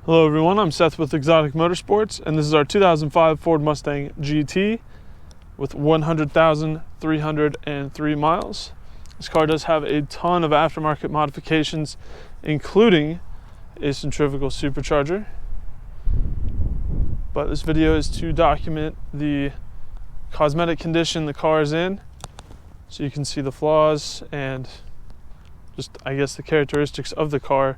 Hello everyone, I'm Seth with Exotic Motorsports, and this is our 2005 Ford Mustang GT with 100,303 miles. This car does have a ton of aftermarket modifications, including a centrifugal supercharger. But this video is to document the cosmetic condition the car is in, so you can see the flaws and just, I guess, the characteristics of the car.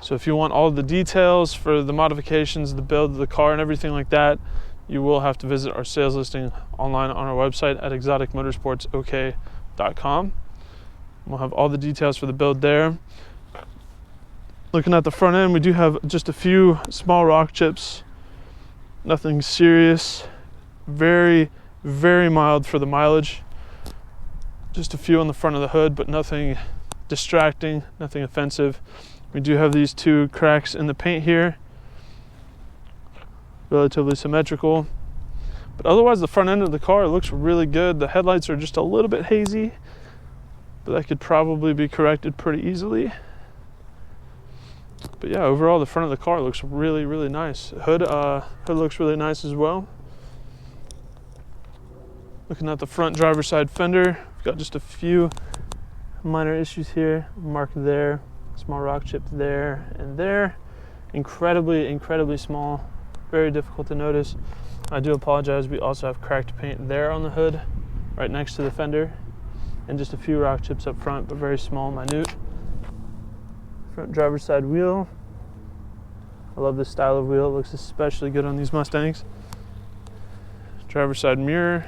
So if you want all the details for the modifications, the build of the car and everything like that, you will have to visit our sales listing online on our website at exoticmotorsportsok.com. We'll have all the details for the build there. Looking at the front end, we do have just a few small rock chips. Nothing serious. Very, very mild for the mileage. Just a few on the front of the hood, but nothing distracting, nothing offensive. We do have these two cracks in the paint here, relatively symmetrical, but otherwise the front end of the car looks really good. The headlights are just a little bit hazy, but that could probably be corrected pretty easily. But yeah, overall the front of the car looks really, really nice. Hood looks really nice as well. Looking at the front driver's side fender, we've got just a few minor issues here. Mark there. Small rock chip there and there. Incredibly small. Very difficult to notice. I do apologize. We also have cracked paint there on the hood, right next to the fender. And just a few rock chips up front, but very small, minute. Front driver's side wheel. I love this style of wheel. It looks especially good on these Mustangs. Driver's side mirror.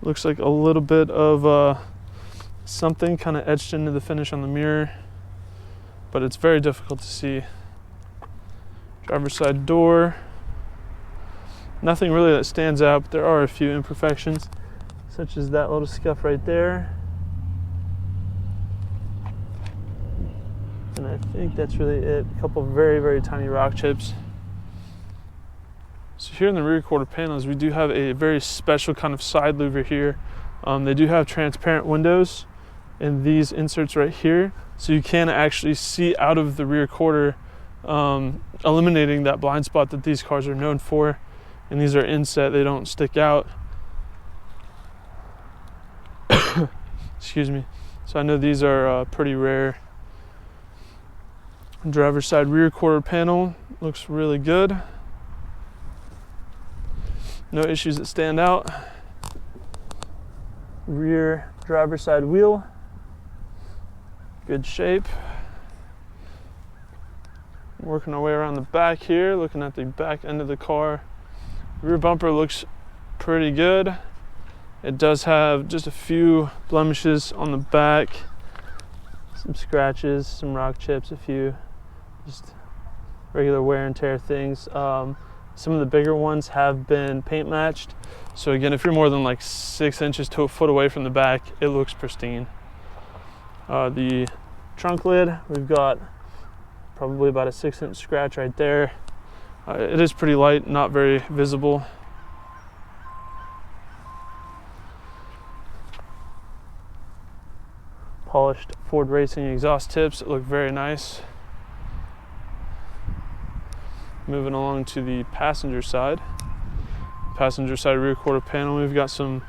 Looks like a little bit of something kind of etched into the finish on the mirror, but it's very difficult to see. Driver's side door, nothing really that stands out, but there are a few imperfections, such as that little scuff right there. And I think that's really it. A couple of very, very tiny rock chips. So here in the rear quarter panels, we do have a very special kind of side louver here. They do have transparent windows in these inserts right here, so you can actually see out of the rear quarter, eliminating that blind spot that these cars are known for. And these are inset, they don't stick out. Excuse me. So I know these are pretty rare. Driver's side rear quarter panel looks really good. No issues that stand out. Rear driver's side wheel, good shape. Working our way around the back here, looking at the back end of the car. Rear bumper looks pretty good. It does have just a few blemishes on the back, some scratches, some rock chips, a few just regular wear and tear things. Some of the bigger ones have been paint matched. So again, if you're more than like 6 inches to a foot away from the back, it looks pristine. The trunk lid, we've got probably about a 6-inch scratch right there. It is pretty light, not very visible. Polished Ford Racing exhaust tips, look very nice. Moving along to the passenger side. Passenger side rear quarter panel, we've got some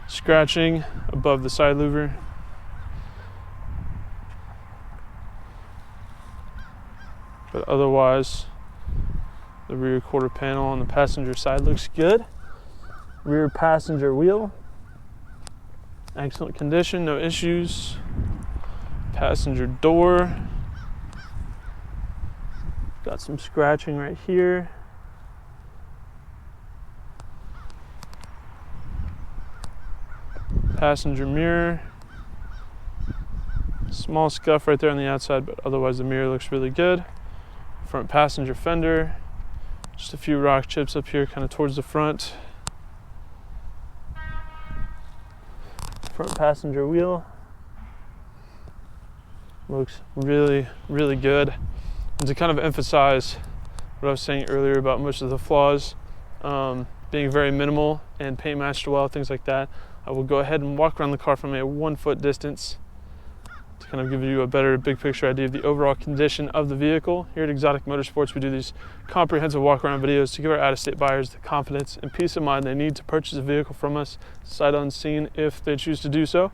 scratching above the side louver. But otherwise, the rear quarter panel on the passenger side looks good. Rear passenger wheel, excellent condition, no issues. Passenger door, got some scratching right here. Passenger mirror, small scuff right there on the outside, but otherwise the mirror looks really good. Front passenger fender, just a few rock chips up here kind of towards the front. Front passenger wheel looks really, really good. And to kind of emphasize what I was saying earlier about most of the flaws being very minimal and paint matched well, things like that, I will go ahead and walk around the car from a 1 foot distance to kind of give you a better big picture idea of the overall condition of the vehicle. Here at Exotic Motorsports, we do these comprehensive walk-around videos to give our out-of-state buyers the confidence and peace of mind they need to purchase a vehicle from us sight unseen if they choose to do so.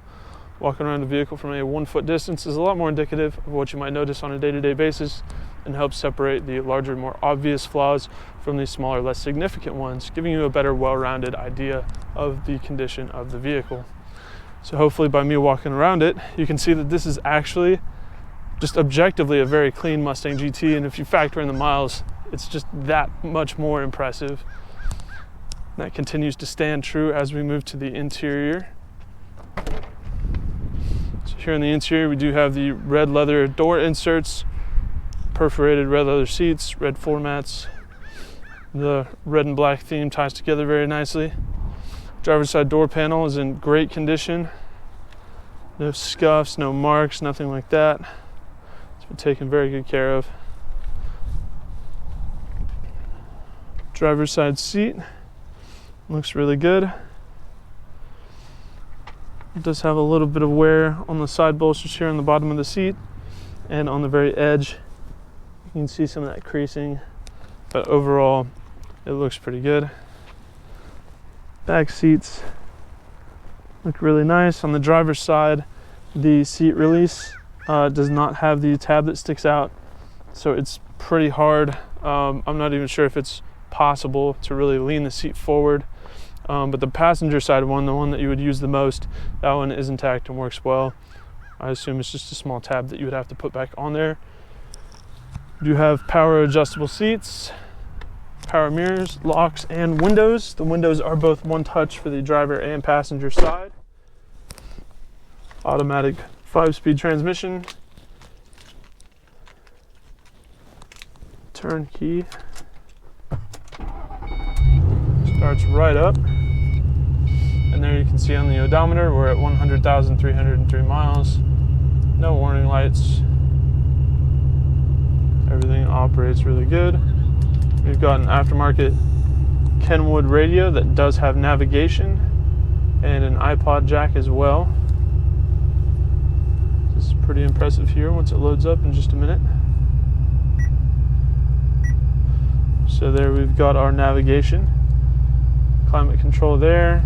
Walking around a vehicle from a 1-foot distance is a lot more indicative of what you might notice on a day-to-day basis and helps separate the larger, more obvious flaws from the smaller, less significant ones, giving you a better, well-rounded idea of the condition of the vehicle. So hopefully by me walking around it, you can see that this is actually just objectively a very clean Mustang GT, and if you factor in the miles, it's just that much more impressive. That continues to stand true as we move to the interior. So here in the interior, we do have the red leather door inserts, perforated red leather seats, red floor mats. The red and black theme ties together very nicely. Driver's side door panel is in great condition. No scuffs, no marks, nothing like that. It's been taken very good care of. Driver's side seat looks really good. It does have a little bit of wear on the side bolsters here on the bottom of the seat and on the very edge. You can see some of that creasing, but overall it looks pretty good. Back seats look really nice. On the driver's side, the seat release does not have the tab that sticks out, so it's pretty hard. I'm not even sure if it's possible to really lean the seat forward, but the passenger side one, the one that you would use the most, that one is intact and works well. I assume it's just a small tab that you would have to put back on there. You have power adjustable seats, power mirrors, locks, and windows. The windows are both one touch for the driver and passenger side. Automatic 5-speed transmission. Turn key. Starts right up. And there you can see on the odometer, we're at 100,303 miles. No warning lights. Everything operates really good. We've got an aftermarket Kenwood radio that does have navigation and an iPod jack as well. This is pretty impressive here once it loads up in just a minute. So there we've got our navigation. Climate control there.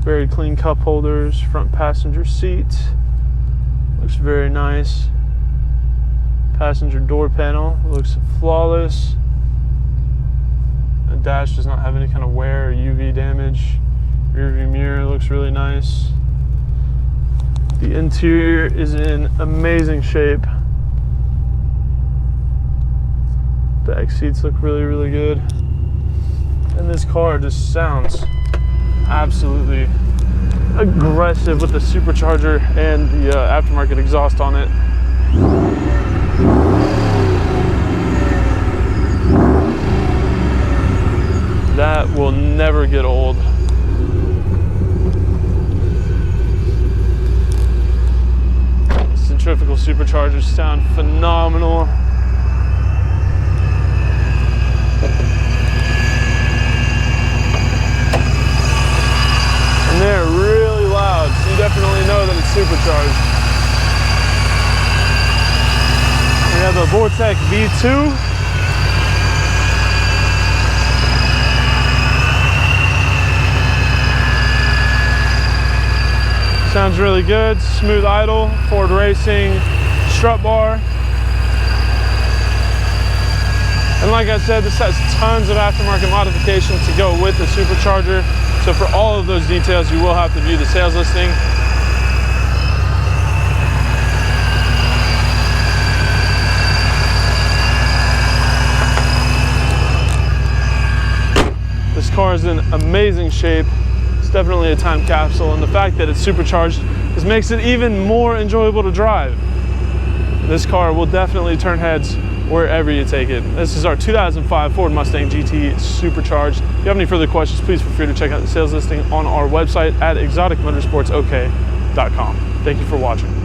Very clean cup holders, front passenger seat. Looks very nice. Passenger door panel looks flawless. The dash does not have any kind of wear or UV damage. Rear view mirror looks really nice. The interior is in amazing shape. Back seats look really, really good. And this car just sounds absolutely aggressive with the supercharger and the aftermarket exhaust on it. That will never get old. Centrifugal superchargers sound phenomenal. And they're really loud, so you definitely know that it's supercharged. We have a Vortec V2. Sounds really good, smooth idle, Ford Racing, strut bar. And like I said, this has tons of aftermarket modifications to go with the supercharger. So for all of those details, you will have to view the sales listing. This car is in amazing shape. It's definitely a time capsule, and the fact that it's supercharged just makes it even more enjoyable to drive. This car will definitely turn heads wherever you take it. This is our 2005 Ford Mustang GT Supercharged. If you have any further questions, please feel free to check out the sales listing on our website at exoticmotorsportsok.com. Thank you for watching.